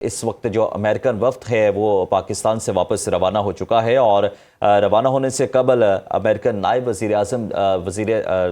اس وقت جو امریکن وفد ہے وہ پاکستان سے واپس روانہ ہو چکا ہے، اور روانہ ہونے سے قبل امریکن نائب وزیر اعظم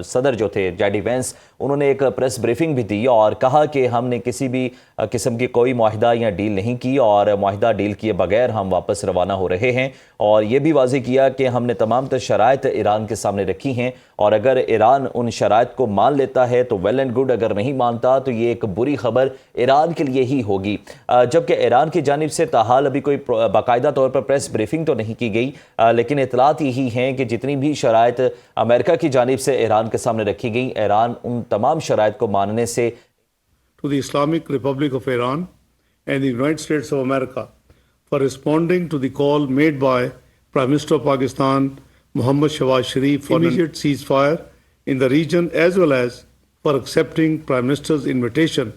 صدر جو تھے جے ڈی وینس، انہوں نے ایک پریس بریفنگ بھی دی اور کہا کہ ہم نے کسی بھی قسم کی کوئی معاہدہ یا ڈیل نہیں کی، اور معاہدہ ڈیل کیے بغیر ہم واپس روانہ ہو رہے ہیں، اور یہ بھی واضح کیا کہ ہم نے تمام تر شرائط ایران کے سامنے رکھی ہیں، اور اگر ایران ان شرائط کو مان لیتا ہے تو ویل اینڈ گڈ، اگر نہیں مانتا تو یہ ایک بری خبر ایران کے لیے ہی ہوگی۔ جبکہ ایران کی جانب سے تاحال ابھی کوئی باقاعدہ طور پر پریس بریفنگ تو نہیں کی گئی، لیکن اطلاعات یہی ہیں کہ جتنی بھی شرائط امریکہ کی جانب سے ایران کے سامنے رکھی گئی، ایران ان تمام شرائط کو ماننے سے to the Islamic Republic of Iran and the United States of America for responding to the call made by Prime Minister of Pakistan Mohammad Shehbaz Sharif for immediate ceasefire in the region, as well as for accepting Prime Minister's invitation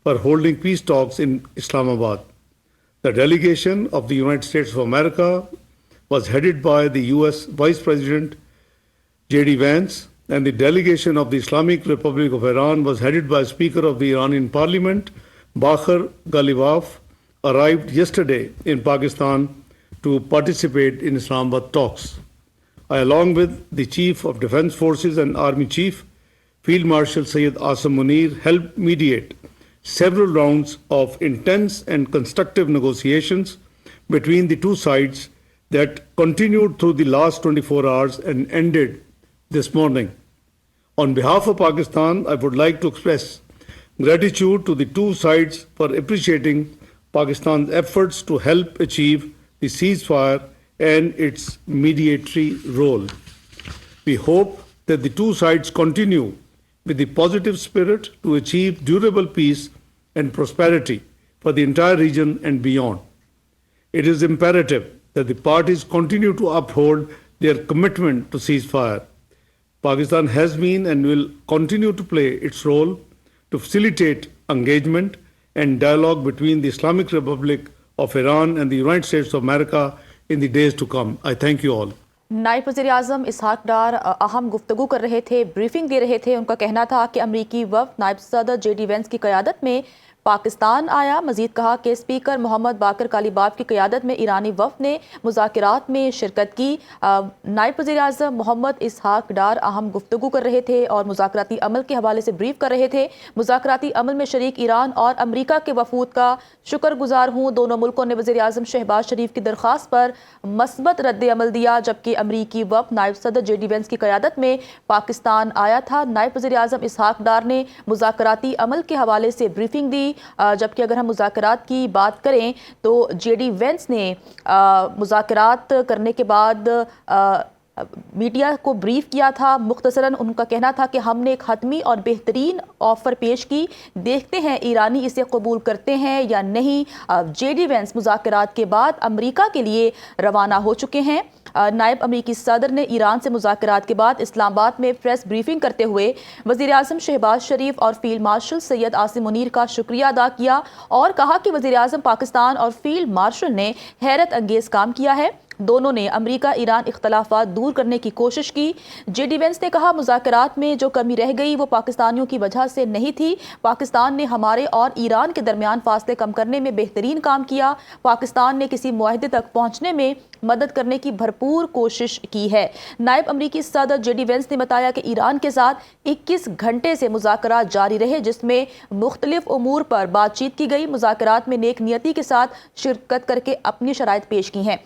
for holding peace talks in Islamabad. The delegation of the United States of America was headed by the U.S. Vice President J.D. Vance, and the delegation of the Islamic Republic of Iran was headed by Speaker of the Iranian Parliament, Bakhar Ghalibaf, arrived yesterday in Pakistan to participate in Islamabad talks. I, along with the Chief of Defense Forces and Army Chief, Field Marshal Syed Asim Munir, helped mediate several rounds of intense and constructive negotiations between the two sides that continued through the last 24 hours and ended this morning. On behalf of Pakistan, I would like to express gratitude to the two sides for appreciating Pakistan's efforts to help achieve the ceasefire and its mediatory role. We hope that the two sides continue with the positive spirit to achieve durable peace and prosperity for the entire region and beyond. It is imperative that the parties continue to uphold their commitment to ceasefire. Pakistan has been and will continue to play its role to facilitate engagement and dialogue between the Islamic Republic of Iran and the United States of America in the days to come. I thank you all. نائب وزیر اعظم اسحاق ڈار اہم گفتگو کر رہے تھے، briefing دے رہے تھے۔ ان کا کہنا تھا کہ امریکی وفد نائب صدر جے ڈی وینس کی قیادت میں پاکستان آیا۔ مزید کہا کہ اسپیکر محمد باقر کالیباف کی قیادت میں ایرانی وفد نے مذاکرات میں شرکت کی۔ نائب وزیر اعظم محمد اسحاق ڈار اہم گفتگو کر رہے تھے اور مذاکراتی عمل کے حوالے سے بریف کر رہے تھے۔ مذاکراتی عمل میں شریک ایران اور امریکہ کے وفود کا شکر گزار ہوں۔ دونوں ملکوں نے وزیر اعظم شہباز شریف کی درخواست پر مثبت رد عمل دیا، جبکہ امریکی وفد نائب صدر جے ڈی وینس کی قیادت میں پاکستان آیا تھا۔ نائب وزیر اعظم اسحاق ڈار نے مذاکراتی عمل کے حوالے سے بریفنگ دی، جبکہ اگر ہم مذاکرات کی بات کریں تو جے ڈی وینس نے مذاکرات کرنے کے بعد میڈیا کو بریف کیا تھا۔ مختصراً ان کا کہنا تھا کہ ہم نے ایک حتمی اور بہترین آفر پیش کی، دیکھتے ہیں ایرانی اسے قبول کرتے ہیں یا نہیں۔ جے ڈی وینس مذاکرات کے بعد امریکہ کے لیے روانہ ہو چکے ہیں۔ نائب امریکی صدر نے ایران سے مذاکرات کے بعد اسلام آباد میں پریس بریفنگ کرتے ہوئے وزیر اعظم شہباز شریف اور فیلڈ مارشل سید آصم منیر کا شکریہ ادا کیا اور کہا کہ وزیر اعظم پاکستان اور فیلڈ مارشل نے حیرت انگیز کام کیا ہے۔ دونوں نے امریکہ ایران اختلافات دور کرنے کی کوشش کی۔ جے ڈی وینس نے کہا مذاکرات میں جو کمی رہ گئی وہ پاکستانیوں کی وجہ سے نہیں تھی، پاکستان نے ہمارے اور ایران کے درمیان فاصلے کم کرنے میں بہترین کام کیا، پاکستان نے کسی معاہدے تک پہنچنے میں مدد کرنے کی بھرپور کوشش کی ہے۔ نائب امریکی صدر جے ڈی وینس نے بتایا کہ ایران کے ساتھ 21 گھنٹے سے مذاکرات جاری رہے، جس میں مختلف امور پر بات چیت کی گئی۔ مذاکرات میں نیک نیتی کے ساتھ شرکت کر کے اپنی شرائط پیش کی ہیں۔